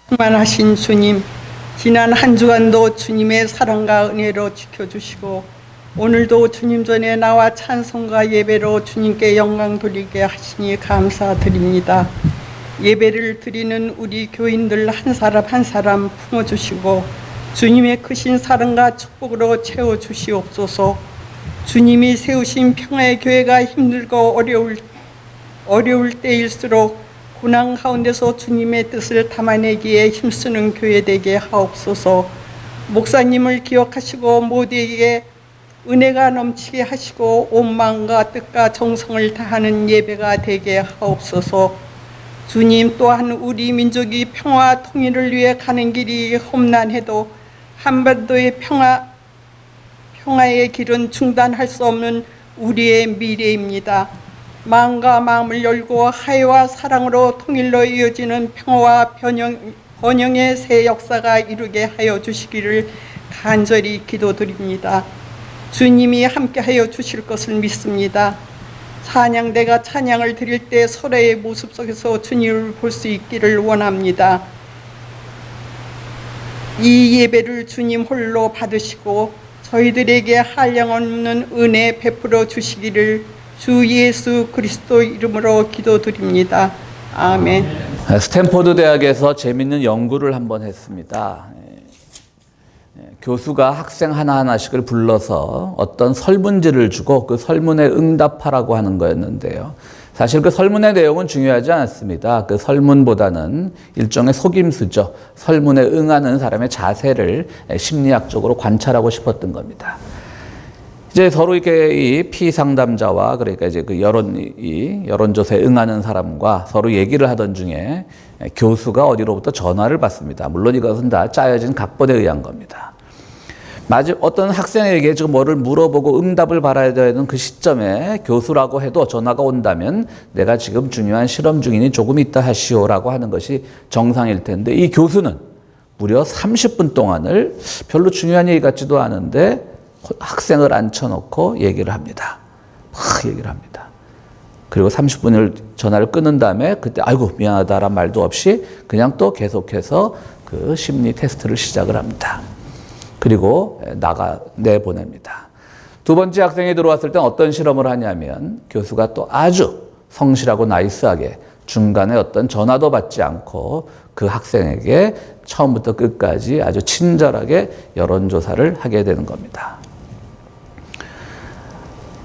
충만하신 주님, 지난 한 주간도 주님의 사랑과 은혜로 지켜주시고 오늘도 주님 전에 나와 찬송과 예배로 주님께 영광 돌리게 하시니 감사드립니다. 예배를 드리는 우리 교인들 한 사람 한 사람 품어주시고 주님의 크신 사랑과 축복으로 채워주시옵소서. 주님이 세우신 평화의 교회가 힘들고 어려울 때일수록 고난 가운데서 주님의 뜻을 담아내기에 힘쓰는 교회 되게 하옵소서. 목사님을 기억하시고 모두에게 은혜가 넘치게 하시고 온 마음과 뜻과 정성을 다하는 예배가 되게 하옵소서. 주님, 또한 우리 민족이 평화 통일을 위해 가는 길이 험난해도 한반도의 평화의 길은 중단할 수 없는 우리의 미래입니다. 마음과 마음을 열고 화해와 사랑으로 통일로 이어지는 평화와 번영의 새 역사가 이루게 하여 주시기를 간절히 기도드립니다. 주님이 함께하여 주실 것을 믿습니다. 찬양대가 찬양을 드릴 때 서로의 모습 속에서 주님을 볼 수 있기를 원합니다. 이 예배를 주님 홀로 받으시고 저희들에게 한량없는 은혜 베풀어 주시기를 주 예수 그리스도 이름으로 기도드립니다. 아멘. 스탠포드 대학에서 재밌는 연구를 한번 했습니다. 교수가 학생 하나하나씩을 불러서 어떤 설문지를 주고 그 설문에 응답하라고 하는 거였는데요. 사실 그 설문의 내용은 중요하지 않습니다. 그 설문보다는 일종의 속임수죠. 설문에 응하는 사람의 자세를 심리학적으로 관찰하고 싶었던 겁니다. 이제 서로 이렇게 이 피상담자와 그러니까 이제 그 여론조사에 응하는 사람과 서로 얘기를 하던 중에 교수가 어디로부터 전화를 받습니다. 물론 이것은 다 짜여진 각본에 의한 겁니다. 어떤 학생에게 지금 뭐를 물어보고 응답을 받아야 되는 그 시점에 교수라고 해도 전화가 온다면 내가 지금 중요한 실험 중이니 조금 있다 하시오라고 하는 것이 정상일 텐데 이 교수는 무려 30분 동안을 별로 중요한 얘기 같지도 않은데 학생을 앉혀놓고 얘기를 합니다. 막 얘기를 합니다. 그리고 30분을 전화를 끊은 다음에 그때 아이고 미안하다란 말도 없이 그냥 또 계속해서 그 심리 테스트를 시작을 합니다. 그리고 내보냅니다. 두 번째 학생이 들어왔을 땐 어떤 실험을 하냐면 교수가 또 아주 성실하고 나이스하게 중간에 어떤 전화도 받지 않고 그 학생에게 처음부터 끝까지 아주 친절하게 여론조사를 하게 되는 겁니다.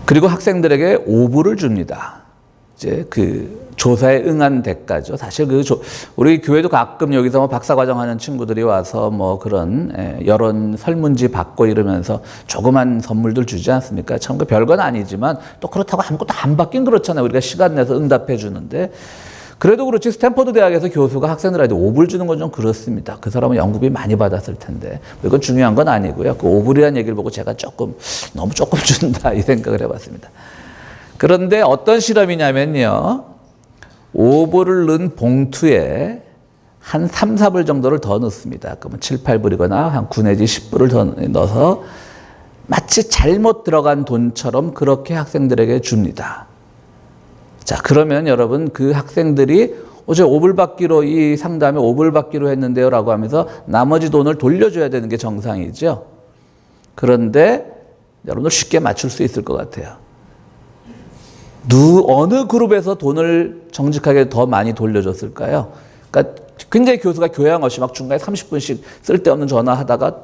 그리고 학생들에게 오불을 줍니다. 이제 그 조사에 응한 대가죠. 사실 우리 교회도 가끔 여기서 뭐 박사과정 하는 친구들이 와서 뭐 그런 여론 설문지 받고 이러면서 조그만 선물들 주지 않습니까? 참 그 별건 아니지만 또 그렇다고 아무것도 안 받긴 그렇잖아요. 우리가 시간 내서 응답해 주는데. 그래도 그렇지 스탠포드 대학에서 교수가 학생들한테 오불 주는 건 좀 그렇습니다. 그 사람은 연구비 많이 받았을 텐데 이건 중요한 건 아니고요. 그 오불이라는 얘기를 보고 제가 너무 조금 준다 이 생각을 해봤습니다. 그런데 어떤 실험이냐면요. 오불을 넣은 봉투에 한 3, 4불 정도를 더 넣습니다. 그러면 7, 8불이거나 한 9 내지 10불을 더 넣어서 마치 잘못 들어간 돈처럼 그렇게 학생들에게 줍니다. 자, 그러면 여러분 그 학생들이 어제 5불 받기로 이 상담에 5불 받기로 했는데요 라고 하면서 나머지 돈을 돌려줘야 되는 게 정상이죠. 그런데 여러분들 쉽게 맞출 수 있을 것 같아요. 어느 그룹에서 돈을 정직하게 더 많이 돌려줬을까요? 그러니까 굉장히 교수가 교양 없이 막 중간에 30분씩 쓸데없는 전화하다가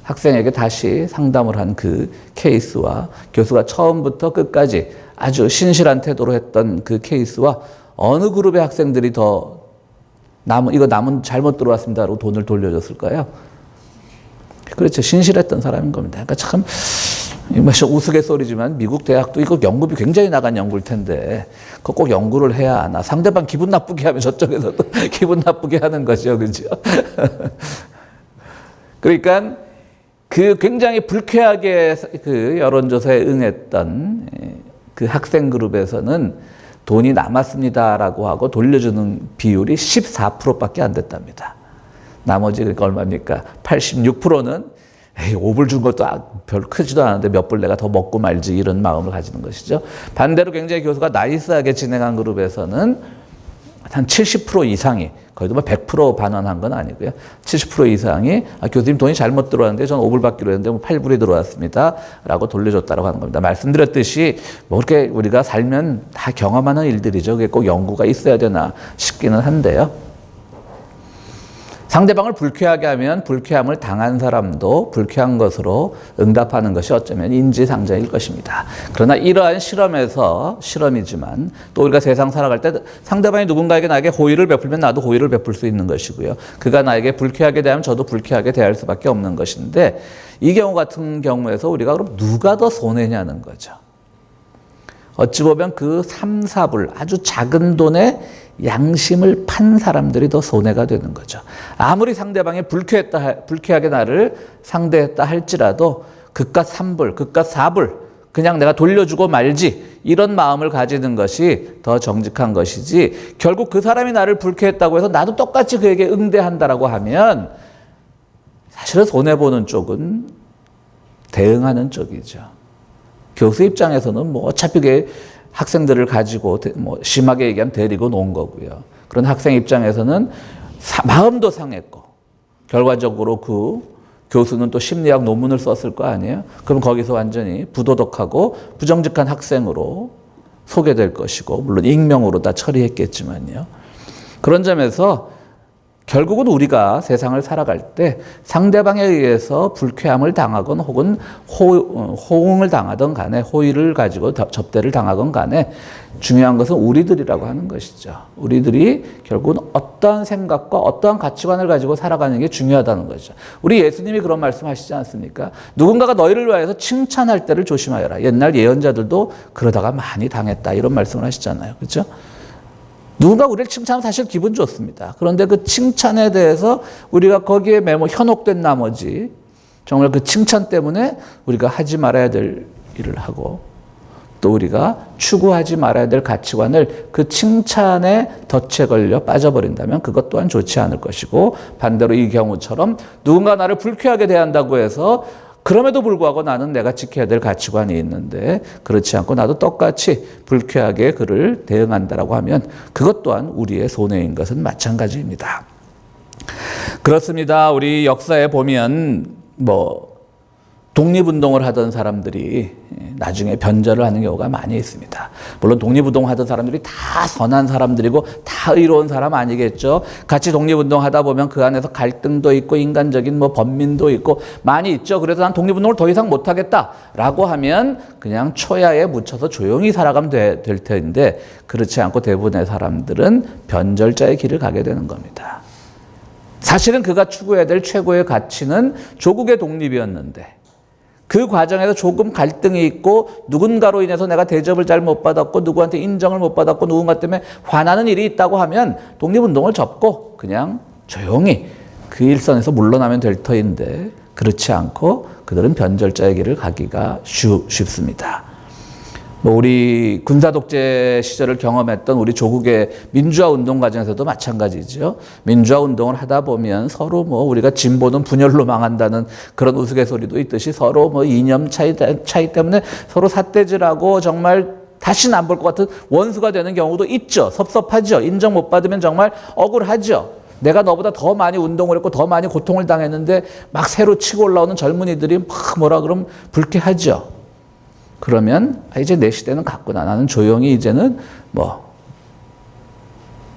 학생에게 다시 상담을 한 그 케이스와 교수가 처음부터 끝까지 아주 신실한 태도로 했던 그 케이스와 어느 그룹의 학생들이 더 남은 잘못 들어왔습니다라고 돈을 돌려줬을까요? 그렇죠. 신실했던 사람인 겁니다. 그러니까 참 우스갯소리지만 미국 대학도 이거 연구비 굉장히 나간 연구일 텐데 그거 꼭 연구를 해야 하나. 상대방 기분 나쁘게 하면 저쪽에서도 기분 나쁘게 하는 거죠. 그죠? 그러니까 그 굉장히 불쾌하게 그 여론조사에 응했던 그 학생 그룹에서는 돈이 남았습니다라고 하고 돌려주는 비율이 14%밖에 안 됐답니다. 나머지 그러니까 얼마입니까? 86%는 5불 준 것도 별로 크지도 않은데 몇 불 내가 더 먹고 말지 이런 마음을 가지는 것이죠. 반대로 굉장히 교수가 나이스하게 진행한 그룹에서는 한 70% 이상이, 거의도 뭐 100% 반환한 건 아니고요. 70% 이상이 교수님 돈이 잘못 들어왔는데 전 5불 받기로 했는데 뭐 8불이 들어왔습니다. 라고 돌려줬다고 하는 겁니다. 말씀드렸듯이 뭐 그렇게 우리가 살면 다 경험하는 일들이죠. 그게 꼭 연구가 있어야 되나 싶기는 한데요. 상대방을 불쾌하게 하면 불쾌함을 당한 사람도 불쾌한 것으로 응답하는 것이 어쩌면 인지상정일 것입니다. 그러나 이러한 실험이지만 또 우리가 세상 살아갈 때 상대방이 누군가에게 나에게 호의를 베풀면 나도 호의를 베풀 수 있는 것이고요. 그가 나에게 불쾌하게 대하면 저도 불쾌하게 대할 수밖에 없는 것인데 이 경우 같은 경우에서 우리가 그럼 누가 더 손해냐는 거죠. 어찌 보면 그 3, 4불 아주 작은 돈에 양심을 판 사람들이 더 손해가 되는 거죠. 아무리 상대방이 불쾌하게 나를 상대했다 할지라도 그깟 3불, 그깟 4불 그냥 내가 돌려주고 말지 이런 마음을 가지는 것이 더 정직한 것이지 결국 그 사람이 나를 불쾌했다고 해서 나도 똑같이 그에게 응대한다라고 하면 사실은 손해보는 쪽은 대응하는 쪽이죠. 교수 입장에서는 뭐 어차피 그게 학생들을 가지고 뭐 심하게 얘기하면 데리고 놓은 거고요. 그런 학생 입장에서는 마음도 상했고 결과적으로 그 교수는 또 심리학 논문을 썼을 거 아니에요. 그럼 거기서 완전히 부도덕하고 부정직한 학생으로 소개될 것이고 물론 익명으로 다 처리했겠지만요. 그런 점에서 결국은 우리가 세상을 살아갈 때 상대방에 의해서 불쾌함을 당하건 혹은 호응을 당하던 간에 호의를 가지고 접대를 당하건 간에 중요한 것은 우리들이라고 하는 것이죠. 우리들이 결국은 어떠한 생각과 어떠한 가치관을 가지고 살아가는 게 중요하다는 거죠. 우리 예수님이 그런 말씀하시지 않습니까? 누군가가 너희를 위하여서 칭찬할 때를 조심하여라. 옛날 예언자들도 그러다가 많이 당했다 이런 말씀을 하시잖아요. 그렇죠? 누군가 우리를 칭찬하면 사실 기분 좋습니다. 그런데 그 칭찬에 대해서 우리가 거기에 현혹된 나머지 정말 그 칭찬 때문에 우리가 하지 말아야 될 일을 하고 또 우리가 추구하지 말아야 될 가치관을 그 칭찬에 덫에 걸려 빠져버린다면 그것 또한 좋지 않을 것이고 반대로 이 경우처럼 누군가 나를 불쾌하게 대한다고 해서 그럼에도 불구하고 나는 내가 지켜야 될 가치관이 있는데 그렇지 않고 나도 똑같이 불쾌하게 그를 대응한다라고 하면 그것 또한 우리의 손해인 것은 마찬가지입니다. 그렇습니다. 우리 역사에 보면 독립운동을 하던 사람들이 나중에 변절을 하는 경우가 많이 있습니다. 물론 독립운동 하던 사람들이 다 선한 사람들이고 다 의로운 사람 아니겠죠. 같이 독립운동 하다 보면 그 안에서 갈등도 있고 인간적인 번민도 있고 많이 있죠. 그래서 난 독립운동을 더 이상 못하겠다라고 하면 그냥 초야에 묻혀서 조용히 살아가면 될 텐데 그렇지 않고 대부분의 사람들은 변절자의 길을 가게 되는 겁니다. 사실은 그가 추구해야 될 최고의 가치는 조국의 독립이었는데 그 과정에서 조금 갈등이 있고 누군가로 인해서 내가 대접을 잘 못 받았고 누구한테 인정을 못 받았고 누군가 때문에 화나는 일이 있다고 하면 독립운동을 접고 그냥 조용히 그 일선에서 물러나면 될 터인데 그렇지 않고 그들은 변절자의 길을 가기가 쉽습니다. 우리 군사독재 시절을 경험했던 우리 조국의 민주화 운동 과정에서도 마찬가지죠. 민주화 운동을 하다 보면 서로 우리가 진보는 분열로 망한다는 그런 우스갯소리도 있듯이 서로 이념 차이 때문에 서로 삿대질하고 정말 다시는 안 볼 것 같은 원수가 되는 경우도 있죠. 섭섭하죠. 인정 못 받으면 정말 억울하죠. 내가 너보다 더 많이 운동을 했고 더 많이 고통을 당했는데 막 새로 치고 올라오는 젊은이들이 막 뭐라 그러면 불쾌하죠. 그러면 이제 내 시대는 갔구나. 나는 조용히 이제는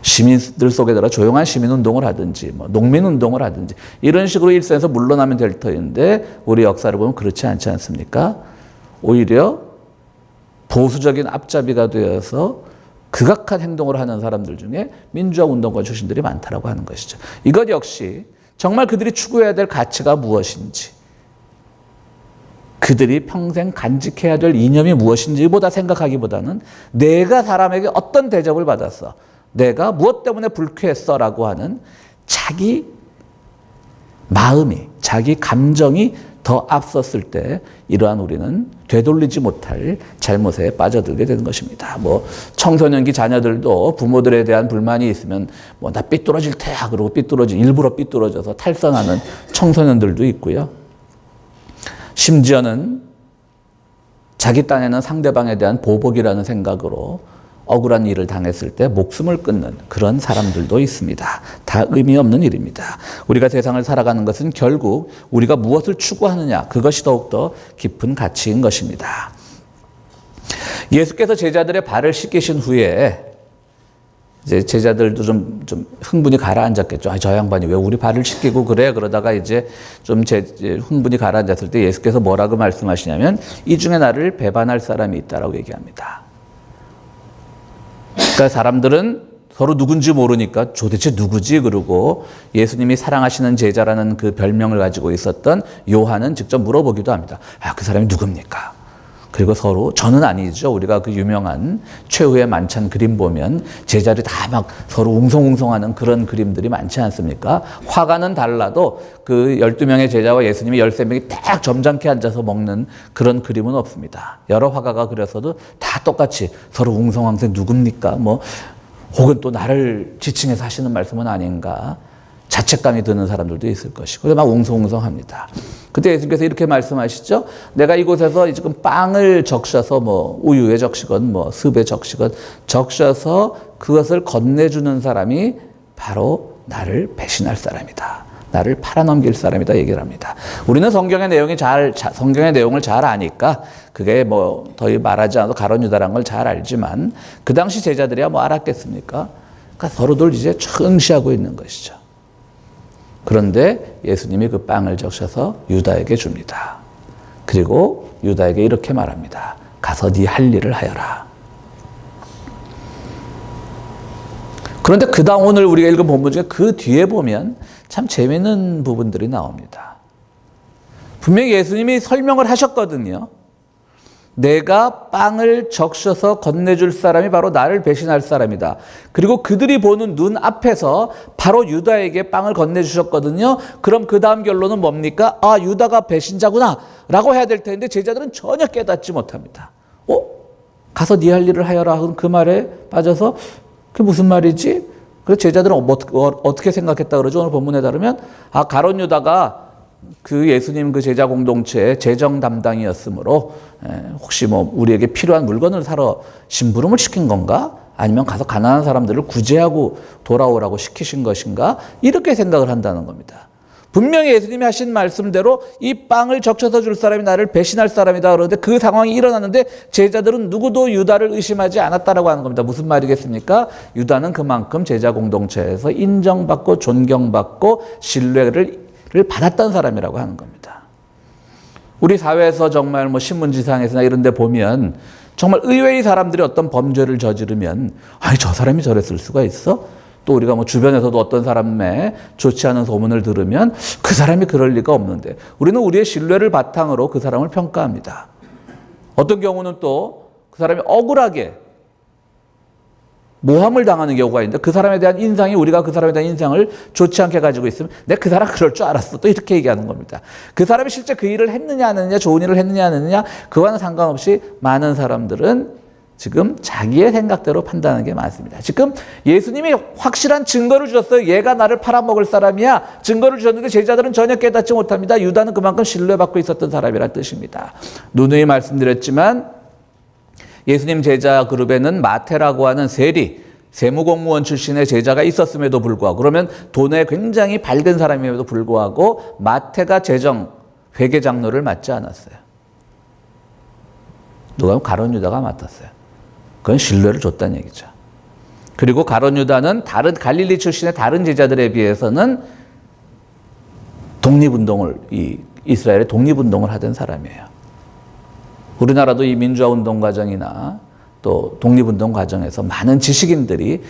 시민들 속에 들어 조용한 시민운동을 하든지 농민운동을 하든지 이런 식으로 일선에서 물러나면 될 터인데 우리 역사를 보면 그렇지 않지 않습니까? 오히려 보수적인 앞잡이가 되어서 극악한 행동을 하는 사람들 중에 민주화 운동가 출신들이 많다라고 하는 것이죠. 이것 역시 정말 그들이 추구해야 될 가치가 무엇인지 그들이 평생 간직해야 될 이념이 무엇인지보다 생각하기보다는 내가 사람에게 어떤 대접을 받았어, 내가 무엇 때문에 불쾌했어 라고 하는 자기 마음이, 자기 감정이 더 앞섰을 때 이러한 우리는 되돌리지 못할 잘못에 빠져들게 되는 것입니다. 청소년기 자녀들도 부모들에 대한 불만이 있으면 나 삐뚤어질 테야 그러고 일부러 삐뚤어져서 탈선하는 청소년들도 있고요. 심지어는 자기 딴에는 상대방에 대한 보복이라는 생각으로 억울한 일을 당했을 때 목숨을 끊는 그런 사람들도 있습니다. 다 의미 없는 일입니다. 우리가 세상을 살아가는 것은 결국 우리가 무엇을 추구하느냐, 그것이 더욱더 깊은 가치인 것입니다. 예수께서 제자들의 발을 씻기신 후에 이제 제자들도 좀 흥분이 가라앉았겠죠. 저 양반이 왜 우리 발을 씻기고 그래? 그러다가 이제 흥분이 가라앉았을 때 예수께서 뭐라고 말씀하시냐면 이 중에 나를 배반할 사람이 있다라고 얘기합니다. 그러니까 사람들은 서로 누군지 모르니까 도대체 누구지? 그러고 예수님이 사랑하시는 제자라는 그 별명을 가지고 있었던 요한은 직접 물어보기도 합니다. 그 사람이 누굽니까? 그리고 서로 저는 아니죠. 우리가 그 유명한 최후의 만찬 그림 보면 제자들이 다 막 서로 웅성웅성하는 그런 그림들이 많지 않습니까? 화가는 달라도 그 12명의 제자와 예수님이 13명이 딱 점잖게 앉아서 먹는 그런 그림은 없습니다. 여러 화가가 그렸어도 다 똑같이 서로 웅성웅성 누굽니까? 혹은 또 나를 지칭해서 하시는 말씀은 아닌가? 자책감이 드는 사람들도 있을 것이고, 그래서 막 웅성웅성합니다. 그때 예수님께서 이렇게 말씀하시죠. 내가 이곳에서 지금 빵을 적셔서 우유에 적시건 습에 적시건 적셔서 그것을 건네주는 사람이 바로 나를 배신할 사람이다. 나를 팔아넘길 사람이다 얘기를 합니다. 우리는 성경의 내용을 잘 아니까 그게 더 말하지 않아도 가룟 유다라는 걸 잘 알지만 그 당시 제자들이야 알았겠습니까? 그러니까 서로들 이제 응시하고 있는 것이죠. 그런데 예수님이 그 빵을 적셔서 유다에게 줍니다. 그리고 유다에게 이렇게 말합니다. 가서 네 할 일을 하여라. 그런데 그 다음 오늘 우리가 읽은 본문 중에 그 뒤에 보면 참 재미있는 부분들이 나옵니다. 분명히 예수님이 설명을 하셨거든요. 내가 빵을 적셔서 건네줄 사람이 바로 나를 배신할 사람이다. 그리고 그들이 보는 눈 앞에서 바로 유다에게 빵을 건네주셨거든요. 그럼 그 다음 결론은 뭡니까? 유다가 배신자구나 라고 해야 될 텐데 제자들은 전혀 깨닫지 못합니다. 가서 네 할 일을 하여라 하는 그 말에 빠져서 그게 무슨 말이지? 그래서 제자들은 어떻게 생각했다 그러죠? 오늘 본문에 따르면 가룟 유다가 그 예수님 그 제자 공동체의 재정 담당이었으므로 혹시 우리에게 필요한 물건을 사러 심부름을 시킨 건가? 아니면 가서 가난한 사람들을 구제하고 돌아오라고 시키신 것인가? 이렇게 생각을 한다는 겁니다. 분명히 예수님이 하신 말씀대로 이 빵을 적셔서 줄 사람이 나를 배신할 사람이다 그러는데 그 상황이 일어났는데 제자들은 누구도 유다를 의심하지 않았다라고 하는 겁니다. 무슨 말이겠습니까? 유다는 그만큼 제자 공동체에서 인정받고 존경받고 신뢰를 받았던 사람이라고 하는 겁니다. 우리 사회에서 정말 신문지상에서나 이런 데 보면 정말 의외의 사람들이 어떤 범죄를 저지르면 저 사람이 저랬을 수가 있어? 또 우리가 주변에서도 어떤 사람의 좋지 않은 소문을 들으면 그 사람이 그럴 리가 없는데 우리는 우리의 신뢰를 바탕으로 그 사람을 평가합니다. 어떤 경우는 또 그 사람이 억울하게 모함을 당하는 경우가 있는데 그 사람에 대한 인상이 우리가 그 사람에 대한 인상을 좋지 않게 가지고 있으면 내가 그 사람 그럴 줄 알았어. 또 이렇게 얘기하는 겁니다. 그 사람이 실제 그 일을 했느냐 안 했느냐 좋은 일을 했느냐 안 했느냐 그와는 상관없이 많은 사람들은 지금 자기의 생각대로 판단하는 게 많습니다. 지금 예수님이 확실한 증거를 주셨어요. 얘가 나를 팔아먹을 사람이야. 증거를 주셨는데 제자들은 전혀 깨닫지 못합니다. 유다는 그만큼 신뢰받고 있었던 사람이라는 뜻입니다. 누누이 말씀드렸지만 예수님 제자 그룹에는 마태라고 하는 세무공무원 출신의 제자가 있었음에도 불구하고 그러면 돈에 굉장히 밝은 사람임에도 불구하고 마태가 회계 장로를 맡지 않았어요. 누가 가룟 유다가 맡았어요. 그건 신뢰를 줬다는 얘기죠. 그리고 가룟 유다는 다른 갈릴리 출신의 다른 제자들에 비해서는 이스라엘의 독립운동을 하던 사람이에요. 우리나라도 이 민주화 운동 과정이나 또 독립운동 과정에서 많은 지식인들이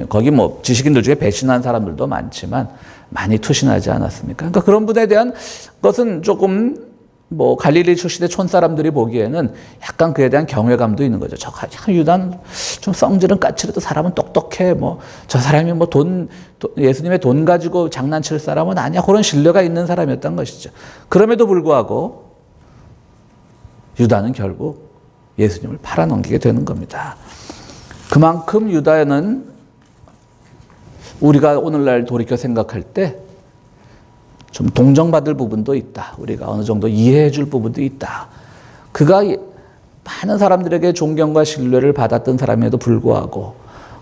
거기 지식인들 중에 배신한 사람들도 많지만 많이 투신하지 않았습니까? 그러니까 그런 분에 대한 것은 조금 갈릴리 출신의 촌사람들이 보기에는 약간 그에 대한 경외감도 있는 거죠. 유다는 좀 성질은 까칠해도 사람은 똑똑해. 저 사람이 예수님의 돈 가지고 장난칠 사람은 아니야. 그런 신뢰가 있는 사람이었던 것이죠. 그럼에도 불구하고 유다는 결국 예수님을 팔아넘기게 되는 겁니다. 그만큼 유다는 우리가 오늘날 돌이켜 생각할 때 좀 동정받을 부분도 있다. 우리가 어느 정도 이해해 줄 부분도 있다. 그가 많은 사람들에게 존경과 신뢰를 받았던 사람에도 불구하고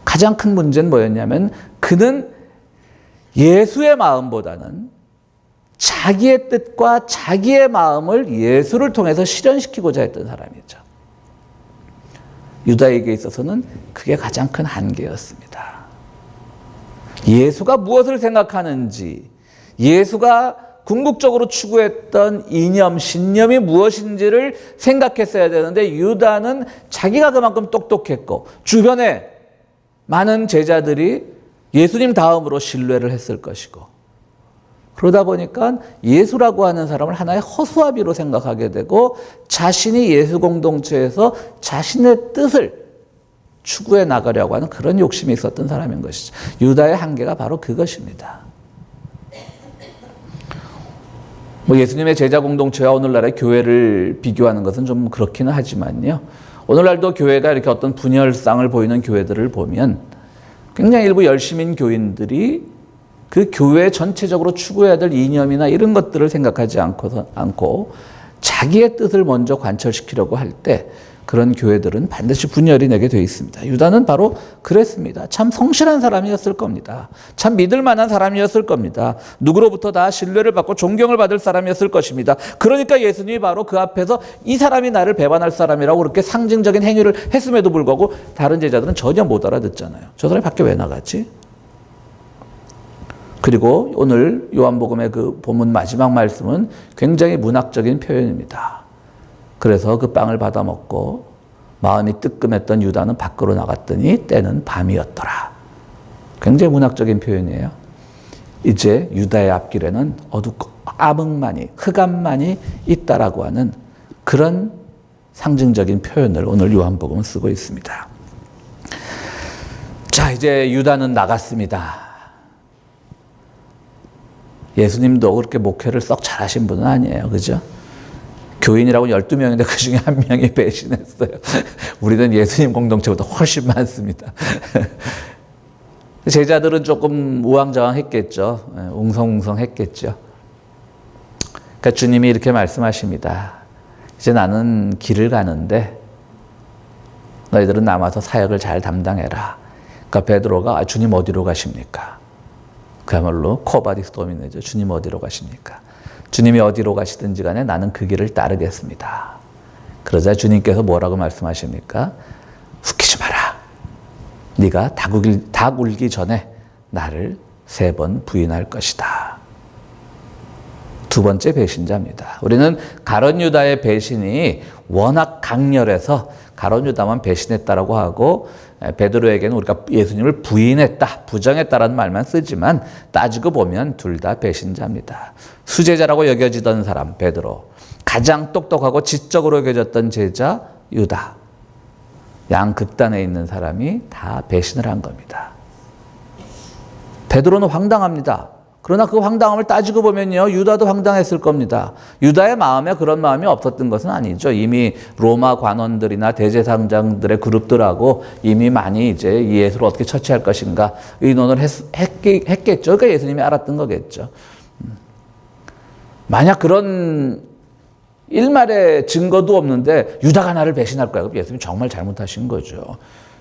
가장 큰 문제는 뭐였냐면 그는 예수의 마음보다는 자기의 뜻과 자기의 마음을 예수를 통해서 실현시키고자 했던 사람이죠. 유다에게 있어서는 그게 가장 큰 한계였습니다. 예수가 무엇을 생각하는지, 예수가 궁극적으로 추구했던 이념, 신념이 무엇인지를 생각했어야 되는데 유다는 자기가 그만큼 똑똑했고 주변에 많은 제자들이 예수님 다음으로 신뢰를 했을 것이고 그러다 보니까 예수라고 하는 사람을 하나의 허수아비로 생각하게 되고 자신이 예수 공동체에서 자신의 뜻을 추구해 나가려고 하는 그런 욕심이 있었던 사람인 것이죠. 유다의 한계가 바로 그것입니다. 예수님의 제자 공동체와 오늘날의 교회를 비교하는 것은 좀 그렇기는 하지만요. 오늘날도 교회가 이렇게 어떤 분열상을 보이는 교회들을 보면 굉장히 일부 열심인 교인들이 그 교회 전체적으로 추구해야 될 이념이나 이런 것들을 생각하지 않고 자기의 뜻을 먼저 관철시키려고 할 때 그런 교회들은 반드시 분열이 나게 되어 있습니다. 유다는 바로 그랬습니다. 참 성실한 사람이었을 겁니다. 참 믿을 만한 사람이었을 겁니다. 누구로부터 다 신뢰를 받고 존경을 받을 사람이었을 것입니다. 그러니까 예수님이 바로 그 앞에서 이 사람이 나를 배반할 사람이라고 그렇게 상징적인 행위를 했음에도 불구하고 다른 제자들은 전혀 못 알아듣잖아요. 저 사람이 밖에 왜 나갔지? 그리고 오늘 요한복음의 그 본문 마지막 말씀은 굉장히 문학적인 표현입니다. 그래서 그 빵을 받아 먹고 마음이 뜨끔했던 유다는 밖으로 나갔더니 때는 밤이었더라. 굉장히 문학적인 표현이에요. 이제 유다의 앞길에는 어둡고 암흑만이, 흑암만이 있다라고 하는 그런 상징적인 표현을 오늘 요한복음은 쓰고 있습니다. 자, 이제 유다는 나갔습니다. 예수님도 그렇게 목회를 썩 잘하신 분은 아니에요. 그죠? 교인이라고 12명인데 그 중에 한 명이 배신했어요. 우리는 예수님 공동체보다 훨씬 많습니다. 제자들은 조금 우왕좌왕했겠죠. 웅성웅성했겠죠. 그러니까 주님이 이렇게 말씀하십니다. 이제 나는 길을 가는데 너희들은 남아서 사역을 잘 담당해라. 그러니까 베드로가 주님 어디로 가십니까? 그야말로 코바디스 도미네죠. 주님 어디로 가십니까? 주님이 어디로 가시든지 간에 나는 그 길을 따르겠습니다. 그러자 주님께서 뭐라고 말씀하십니까? 웃기지 마라. 네가 닭 울기 전에 나를 3번 부인할 것이다. 두 번째 배신자입니다. 우리는 가룟 유다의 배신이 워낙 강렬해서 가룟 유다만 배신했다라고 하고 베드로에게는 우리가 예수님을 부인했다, 부정했다라는 말만 쓰지만 따지고 보면 둘 다 배신자입니다. 수제자라고 여겨지던 사람 베드로, 가장 똑똑하고 지적으로 여겨졌던 제자 유다, 양극단에 있는 사람이 다 배신을 한 겁니다. 베드로는 황당합니다. 그러나 그 황당함을 따지고 보면요, 유다도 황당했을 겁니다. 유다의 마음에 그런 마음이 없었던 것은 아니죠. 이미 로마 관원들이나 대제사장들의 그룹들하고 이미 많이 이제 예수를 어떻게 처치할 것인가 의논을 했겠죠. 그러니까 예수님이 알았던 거겠죠. 만약 그런 일말의 증거도 없는데 유다가 나를 배신할 거야. 그럼 예수님이 정말 잘못하신 거죠.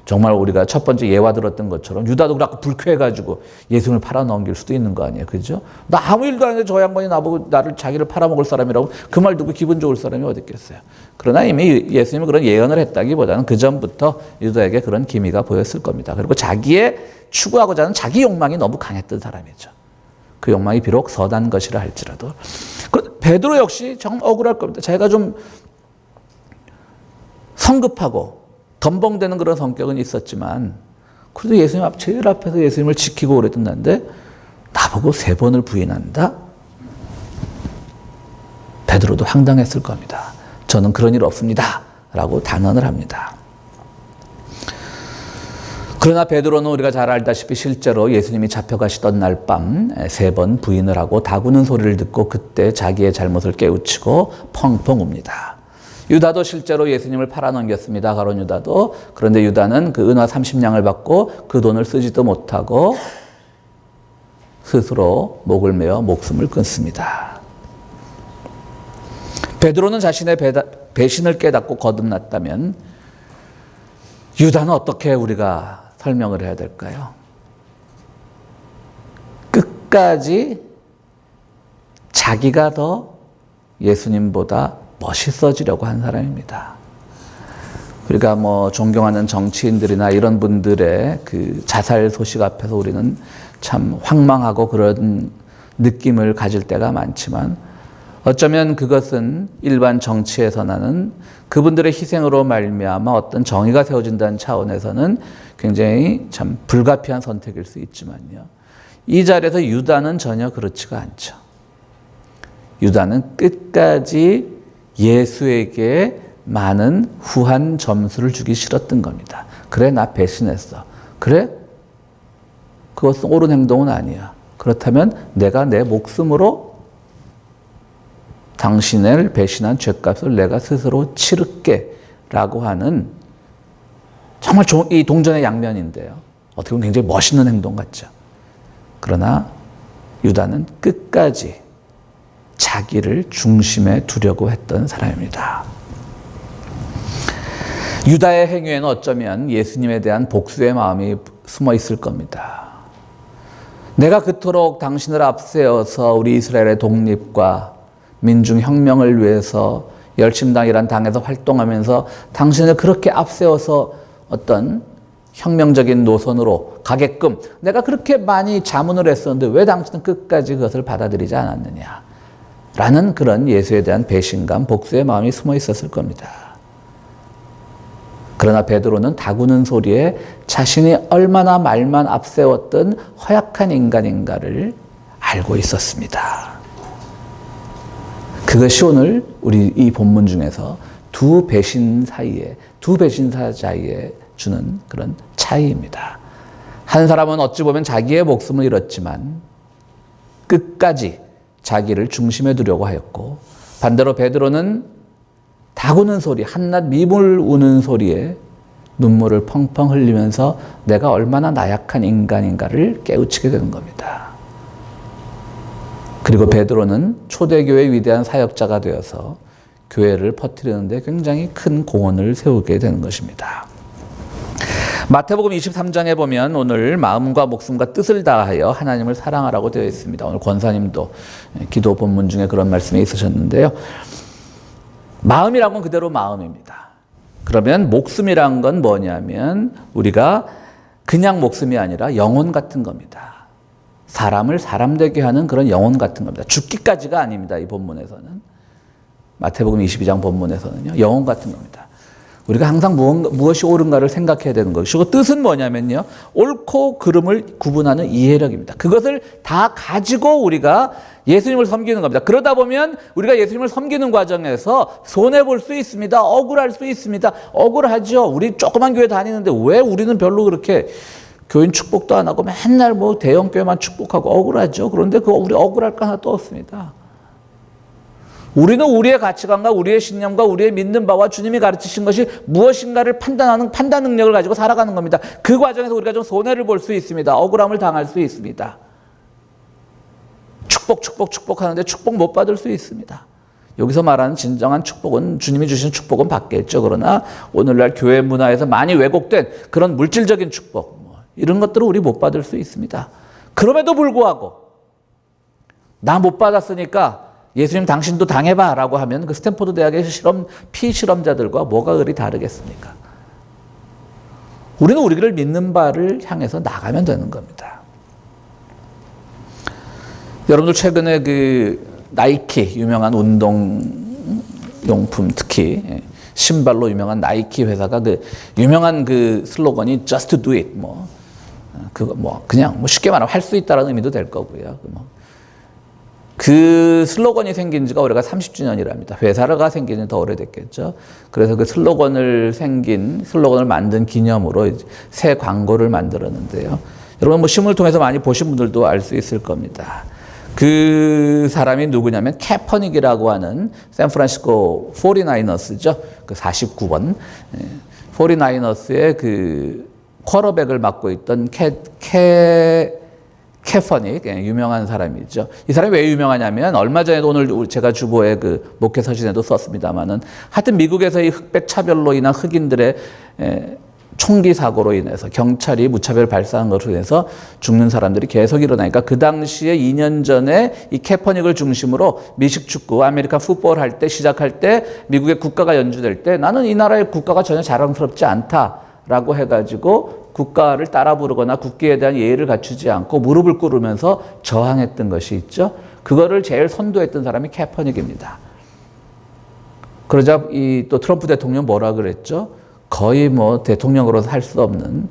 정말 우리가 첫 번째 예화 들었던 것처럼 유다도 그렇게 불쾌해가지고 예수님을 팔아넘길 수도 있는 거 아니에요. 그죠? 나 아무 일도 안 했는데 저 양반이 나보고 자기를 팔아먹을 사람이라고 그 말 듣고 기분 좋을 사람이 어디 있겠어요. 그러나 이미 예수님은 그런 예언을 했다기보다는 그 전부터 유다에게 그런 기미가 보였을 겁니다. 그리고 자기의 추구하고자 하는 자기 욕망이 너무 강했던 사람이죠. 그 욕망이 비록 선한 것이라 할지라도. 베드로 역시 정말 억울할 겁니다. 자기가 좀 성급하고 덤벙대는 그런 성격은 있었지만 그래도 예수님 제일 앞에서 예수님을 지키고 오래던 난데 나보고 3번을 부인한다? 베드로도 황당했을 겁니다. 저는 그런 일 없습니다. 라고 단언을 합니다. 그러나 베드로는 우리가 잘 알다시피 실제로 예수님이 잡혀가시던 날 밤 3번 부인을 하고 다구는 소리를 듣고 그때 자기의 잘못을 깨우치고 펑펑 웁니다. 유다도 실제로 예수님을 팔아넘겼습니다. 가룟 유다도. 그런데 유다는 그 은화 30냥을 받고 그 돈을 쓰지도 못하고 스스로 목을 매어 목숨을 끊습니다. 베드로는 자신의 배신을 깨닫고 거듭났다면 유다는 어떻게 우리가 설명을 해야 될까요? 끝까지 자기가 더 예수님보다 멋있어지려고 한 사람입니다. 우리가 뭐 존경하는 정치인들이나 이런 분들의 그 자살 소식 앞에서 우리는 참 황망하고 그런 느낌을 가질 때가 많지만 어쩌면 그것은 일반 정치에서 나는 그분들의 희생으로 말미암아 어떤 정의가 세워진다는 차원에서는 굉장히 참 불가피한 선택일 수 있지만요. 이 자리에서 유다는 전혀 그렇지가 않죠. 유다는 끝까지 예수에게 많은 후한 점수를 주기 싫었던 겁니다. 그래, 나 배신했어. 그래? 그것은 옳은 행동은 아니야. 그렇다면 내가 내 목숨으로 당신을 배신한 죗값을 내가 스스로 치를게 라고 하는 정말 이 동전의 양면인데요. 어떻게 보면 굉장히 멋있는 행동 같죠. 그러나 유다는 끝까지 자기를 중심에 두려고 했던 사람입니다. 유다의 행위에는 어쩌면 예수님에 대한 복수의 마음이 숨어 있을 겁니다. 내가 그토록 당신을 앞세워서 우리 이스라엘의 독립과 민중혁명을 위해서 열심당이란 당에서 활동하면서 당신을 그렇게 앞세워서 어떤 혁명적인 노선으로 가게끔 내가 그렇게 많이 자문을 했었는데 왜 당신은 끝까지 그것을 받아들이지 않았느냐 라는 그런 예수에 대한 배신감, 복수의 마음이 숨어 있었을 겁니다. 그러나 베드로는 다구는 소리에 자신이 얼마나 말만 앞세웠던 허약한 인간인가를 알고 있었습니다. 그것이 오늘 우리 이 본문 중에서 두 배신사자에 주는 그런 차이입니다. 한 사람은 어찌 보면 자기의 목숨을 잃었지만 끝까지 자기를 중심에 두려고 하였고, 반대로 베드로는 다구는 소리, 한낱 미물 우는 소리에 눈물을 펑펑 흘리면서 내가 얼마나 나약한 인간인가를 깨우치게 되는 겁니다. 그리고 베드로는 초대교회의 위대한 사역자가 되어서 교회를 퍼뜨리는 데 굉장히 큰 공헌을 세우게 되는 것입니다. 마태복음 23장에 보면 오늘 마음과 목숨과 뜻을 다하여 하나님을 사랑하라고 되어 있습니다. 오늘 권사님도 기도 본문 중에 그런 말씀이 있으셨는데요. 마음이란 건 그대로 마음입니다. 그러면 목숨이란 건 뭐냐면 우리가 그냥 목숨이 아니라 영혼 같은 겁니다. 사람을 사람 되게 하는 그런 영혼 같은 겁니다. 죽기까지가 아닙니다. 이 본문에서는. 마태복음 22장 본문에서는요. 영혼 같은 겁니다. 우리가 항상 무엇이 옳은가를 생각해야 되는 것이고, 뜻은 뭐냐면요. 옳고 그름을 구분하는 이해력입니다. 그것을 다 가지고 우리가 예수님을 섬기는 겁니다. 그러다 보면 우리가 예수님을 섬기는 과정에서 손해볼 수 있습니다. 억울할 수 있습니다. 억울하죠. 우리 조그만 교회 다니는데 왜 우리는 별로 그렇게 교인 축복도 안 하고 맨날 뭐 대형 교회만 축복하고 억울하죠. 그런데 우리 억울할 거 하나 또 없습니다. 우리는 우리의 가치관과 우리의 신념과 우리의 믿는 바와 주님이 가르치신 것이 무엇인가를 판단하는 판단 능력을 가지고 살아가는 겁니다. 그 과정에서 우리가 좀 손해를 볼 수 있습니다. 억울함을 당할 수 있습니다. 축복하는데 축복 못 받을 수 있습니다. 여기서 말하는 진정한 축복은 주님이 주신 축복은 받겠죠. 그러나 오늘날 교회 문화에서 많이 왜곡된 그런 물질적인 축복 이런 것들을 우리 못 받을 수 있습니다. 그럼에도 불구하고 나 못 받았으니까 예수님 당신도 당해봐 라고 하면 그 스탠포드 대학의 피실험자들과 뭐가 그리 다르겠습니까? 우리는 우리를 믿는 바를 향해서 나가면 되는 겁니다. 여러분들 최근에 그 나이키 유명한 운동용품 특히 신발로 유명한 나이키 회사가 그 유명한 그 슬로건이 Just do it 그냥 쉽게 말하면 할 수 있다라는 의미도 될 거고요. 그 슬로건이 생긴 지가 올해가 30주년이랍니다. 회사가 생긴 지는 더 오래됐겠죠. 그래서 그 슬로건을 만든 기념으로 새 광고를 만들었는데요. 여러분 신문을 통해서 많이 보신 분들도 알 수 있을 겁니다. 그 사람이 누구냐면 캐퍼닉이라고 하는 샌프란시스코 49ers죠. 그 49번 49ers의 그 쿼터백을 맡고 있던 캐퍼닉, 유명한 사람이죠. 이 사람이 왜 유명하냐면 얼마 전에도 오늘 제가 주보에 그 목회 서신에도 썼습니다만은 하여튼 미국에서 이 흑백 차별로 인한 흑인들의 총기 사고로 인해서 경찰이 무차별 발사한 것으로 인해서 죽는 사람들이 계속 일어나니까 그 당시에 2년 전에 이 캐퍼닉을 중심으로 미식 축구, 아메리칸 풋볼 할 때 시작할 때 미국의 국가가 연주될 때 나는 이 나라의 국가가 전혀 자랑스럽지 않다라고 해가지고 국가를 따라 부르거나 국기에 대한 예의를 갖추지 않고 무릎을 꿇으면서 저항했던 것이 있죠. 그거를 제일 선도했던 사람이 캐퍼닉입니다. 그러자 이 또 트럼프 대통령 뭐라 그랬죠? 거의 뭐 대통령으로서 할 수 없는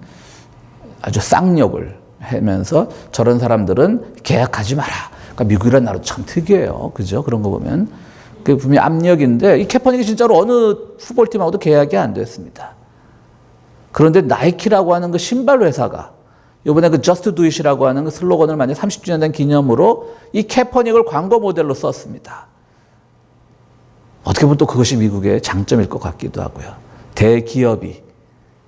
아주 쌍욕을 하면서 저런 사람들은 계약하지 마라. 그러니까 미국이라는 나라도 참 특이해요. 그죠? 그런 거 보면. 그게 분명히 압력인데 이 캐퍼닉이 진짜로 어느 풋볼팀하고도 계약이 안 됐습니다. 그런데 나이키라고 하는 그 신발 회사가 이번에 그 Just Do It이라고 하는 그 슬로건을 만약 30주년 된 기념으로 이 캐퍼닉을 광고 모델로 썼습니다. 어떻게 보면 또 그것이 미국의 장점일 것 같기도 하고요. 대기업이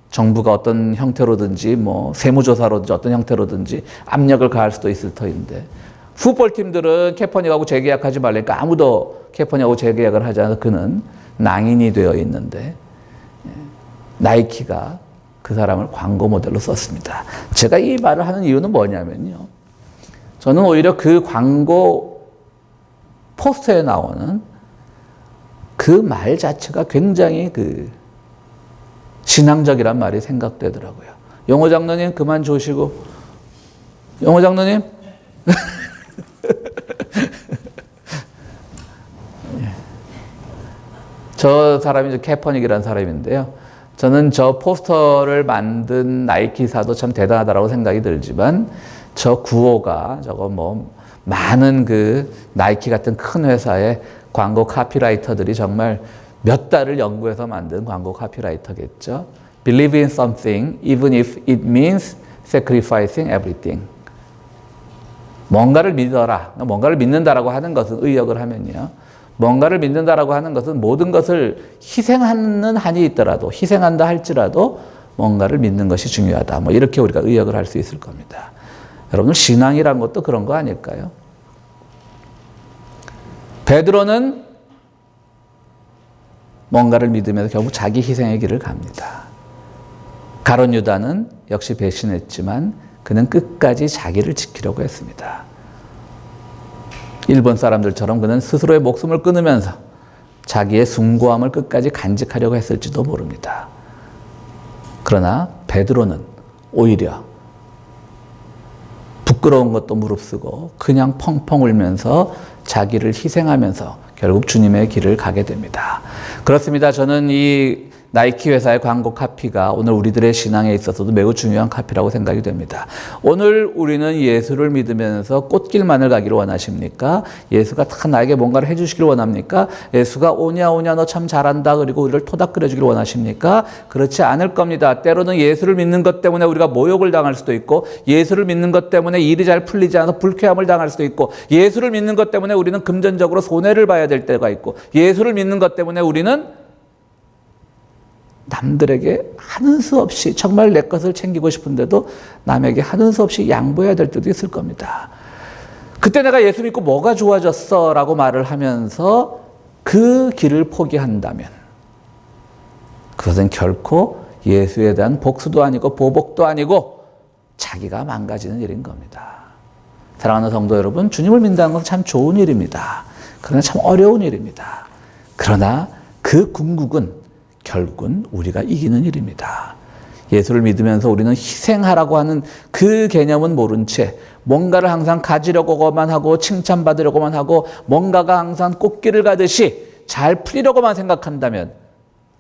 정부가 어떤 형태로든지 뭐 세무조사로든지 어떤 형태로든지 압력을 가할 수도 있을 터인데 풋볼팀들은 캐퍼닉하고 재계약하지 말라니까 아무도 캐퍼닉하고 재계약을 하지 않아서 그는 낭인이 되어 있는데 나이키가 그 사람을 광고 모델로 썼습니다. 제가 이 말을 하는 이유는 뭐냐면요. 저는 오히려 그 광고 포스터에 나오는 그 말 자체가 굉장히 신앙적이란 말이 생각되더라고요. 영호 장로님 그만 조시고. 영호 장로님? 저 사람이 이제 캐퍼닉이라는 사람인데요. 저는 저 포스터를 만든 나이키사도 참 대단하다고 생각이 들지만 저 구호가 저거 뭐 많은 그 나이키 같은 큰 회사의 광고 카피라이터들이 정말 몇 달을 연구해서 만든 광고 카피라이터겠죠. Believe in something even if it means sacrificing everything. 뭔가를 믿어라. 뭔가를 믿는다라고 하는 것은 의역을 하면요. 뭔가를 믿는다라고 하는 것은 모든 것을 희생하는 한이 있더라도 희생한다 할지라도 뭔가를 믿는 것이 중요하다. 뭐 이렇게 우리가 의역을 할 수 있을 겁니다. 여러분 신앙이란 것도 그런 거 아닐까요? 베드로는 뭔가를 믿으면서 결국 자기 희생의 길을 갑니다. 가룟 유다는 역시 배신했지만 그는 끝까지 자기를 지키려고 했습니다. 일본 사람들처럼 그는 스스로의 목숨을 끊으면서 자기의 숭고함을 끝까지 간직하려고 했을지도 모릅니다. 그러나 베드로는 오히려 부끄러운 것도 무릅쓰고 그냥 펑펑 울면서 자기를 희생하면서 결국 주님의 길을 가게 됩니다. 그렇습니다. 저는 이 나이키 회사의 광고 카피가 오늘 우리들의 신앙에 있어서도 매우 중요한 카피라고 생각이 됩니다. 오늘 우리는 예수를 믿으면서 꽃길만을 가기를 원하십니까? 예수가 다 나에게 뭔가를 해주시길 원합니까? 예수가 오냐 너 참 잘한다 그리고 우리를 토닥거려주길 원하십니까? 그렇지 않을 겁니다. 때로는 예수를 믿는 것 때문에 우리가 모욕을 당할 수도 있고 예수를 믿는 것 때문에 일이 잘 풀리지 않아서 불쾌함을 당할 수도 있고 예수를 믿는 것 때문에 우리는 금전적으로 손해를 봐야 될 때가 있고 예수를 믿는 것 때문에 우리는 남들에게 하는 수 없이 정말 내 것을 챙기고 싶은데도 남에게 하는 수 없이 양보해야 될 때도 있을 겁니다. 그때 내가 예수 믿고 뭐가 좋아졌어? 라고 말을 하면서 그 길을 포기한다면 그것은 결코 예수에 대한 복수도 아니고 보복도 아니고 자기가 망가지는 일인 겁니다. 사랑하는 성도 여러분, 주님을 믿는다는 것은 참 좋은 일입니다. 그러나 참 어려운 일입니다. 그러나 그 궁극은 결국은 우리가 이기는 일입니다. 예수를 믿으면서 우리는 희생하라고 하는 그 개념은 모른 채 뭔가를 항상 가지려고만 하고 칭찬받으려고만 하고 뭔가가 항상 꽃길을 가듯이 잘 풀리려고만 생각한다면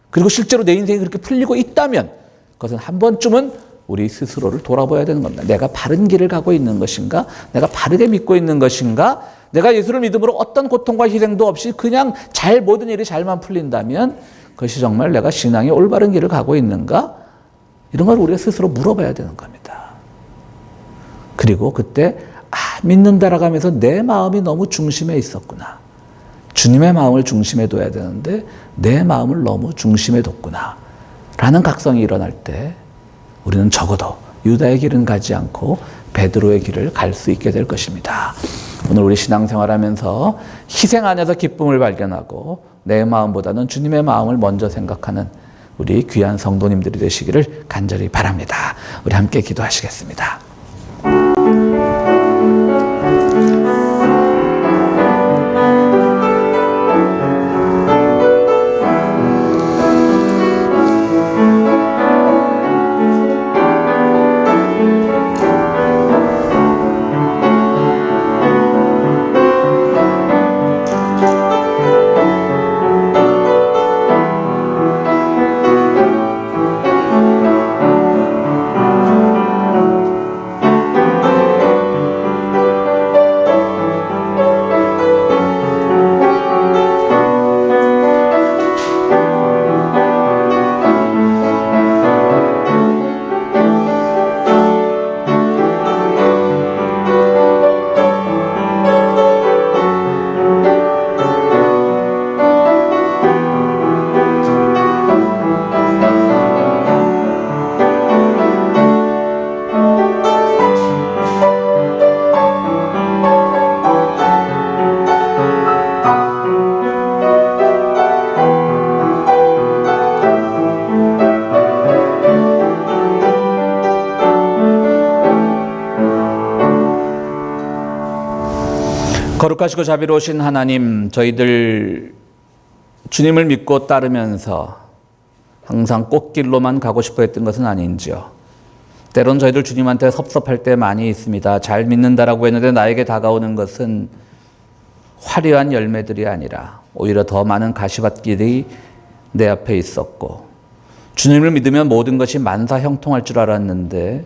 그리고 실제로 내 인생이 그렇게 풀리고 있다면 그것은 한 번쯤은 우리 스스로를 돌아봐야 되는 겁니다. 내가 바른 길을 가고 있는 것인가? 내가 바르게 믿고 있는 것인가? 내가 예수를 믿음으로 어떤 고통과 희생도 없이 그냥 모든 일이 잘만 풀린다면 그것이 정말 내가 신앙의 올바른 길을 가고 있는가? 이런 걸 우리가 스스로 물어봐야 되는 겁니다. 그리고 그때 믿는다라고 하면서 내 마음이 너무 중심에 있었구나. 주님의 마음을 중심에 둬야 되는데 내 마음을 너무 중심에 뒀구나. 라는 각성이 일어날 때 우리는 적어도 유다의 길은 가지 않고 베드로의 길을 갈 수 있게 될 것입니다. 오늘 우리 신앙생활하면서 희생 안에서 기쁨을 발견하고 내 마음보다는 주님의 마음을 먼저 생각하는 우리 귀한 성도님들이 되시기를 간절히 바랍니다. 우리 함께 기도하시겠습니다. 거룩하시고 자비로우신 하나님, 저희들 주님을 믿고 따르면서 항상 꽃길로만 가고 싶어 했던 것은 아닌지요. 때론 저희들 주님한테 섭섭할 때 많이 있습니다. 잘 믿는다라고 했는데 나에게 다가오는 것은 화려한 열매들이 아니라 오히려 더 많은 가시밭길이 내 앞에 있었고, 주님을 믿으면 모든 것이 만사 형통할 줄 알았는데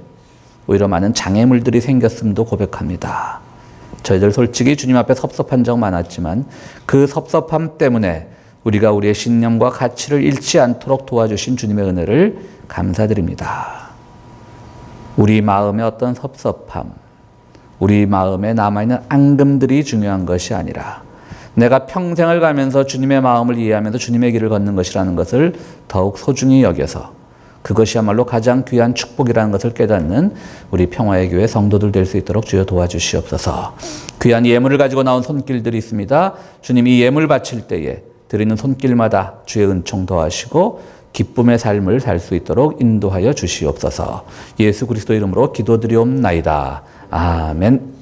오히려 많은 장애물들이 생겼음도 고백합니다. 저희들 솔직히 주님 앞에 섭섭한 적 많았지만 그 섭섭함 때문에 우리가 우리의 신념과 가치를 잃지 않도록 도와주신 주님의 은혜를 감사드립니다. 우리 마음의 어떤 섭섭함, 우리 마음에 남아있는 앙금들이 중요한 것이 아니라 내가 평생을 가면서 주님의 마음을 이해하면서 주님의 길을 걷는 것이라는 것을 더욱 소중히 여겨서 그것이야말로 가장 귀한 축복이라는 것을 깨닫는 우리 평화의 교회 성도들 될 수 있도록 주여 도와주시옵소서. 귀한 예물을 가지고 나온 손길들이 있습니다. 주님이 예물 바칠 때에 드리는 손길마다 주의 은총 더하시고 기쁨의 삶을 살 수 있도록 인도하여 주시옵소서. 예수 그리스도 이름으로 기도드리옵나이다. 아멘.